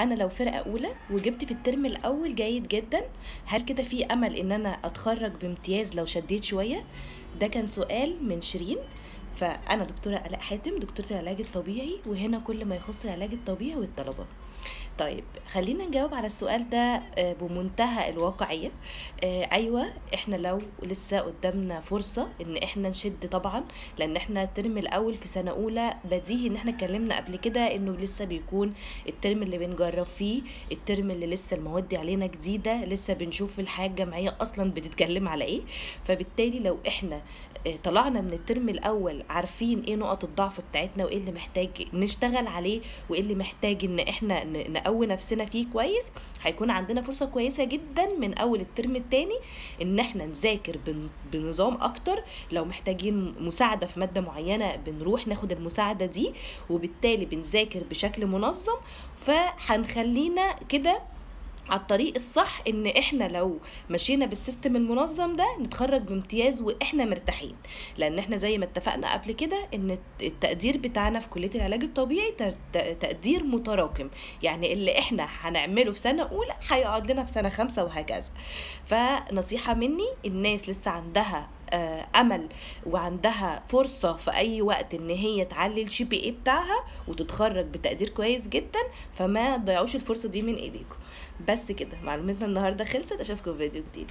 انا لو فرقه اولى وجبت في الترم الاول جيد جدا، هل كده في امل ان انا اتخرج بامتياز لو شديت شويه؟ ده كان سؤال من شيرين. فانا دكتوره الاء حاتم، دكتوره العلاج الطبيعي، وهنا كل ما يخص العلاج الطبيعي والطلبه. طيب خلينا نجاوب على السؤال ده بمنتهى الواقعية. أيوة، احنا لو لسه قدامنا فرصة ان احنا نشد طبعا، لان احنا الترم الاول في سنة اولى بديهي ان احنا اتكلمنا قبل كده انه لسه بيكون الترم اللي بنجرب فيه، الترم اللي لسه المواد علينا جديدة، لسه بنشوف الحياة الجامعية اصلا بتتكلم على ايه. فبالتالي لو احنا طلعنا من الترم الاول عارفين ايه نقط الضعف بتاعتنا وايه اللي محتاج نشتغل عليه وايه اللي محتاج ان احنا نقوي نفسنا فيه كويس، هيكون عندنا فرصة كويسة جدا من اول الترم التاني ان احنا نذاكر بنظام اكتر. لو محتاجين مساعدة في مادة معينة بنروح ناخد المساعدة دي، وبالتالي بنذاكر بشكل منظم. فهنخلينا كده على الطريق الصح ان احنا لو مشينا بالسيستم المنظم ده نتخرج بامتياز واحنا مرتاحين. لان احنا زي ما اتفقنا قبل كده ان التقدير بتاعنا في كلية العلاج الطبيعي تقدير متراكم، يعني اللي احنا هنعمله في سنة اولى هيقعد لنا في سنة 5 وهكذا. فنصيحة مني، الناس لسه عندها امل وعندها فرصة في اي وقت ان هي تعلي الGPA بتاعها وتتخرج بتقدير كويس جدا، فما تضيعوش الفرصة دي من ايديكم. بس كده معلوماتنا النهاردة خلصت، اشوفكم في فيديو جديد.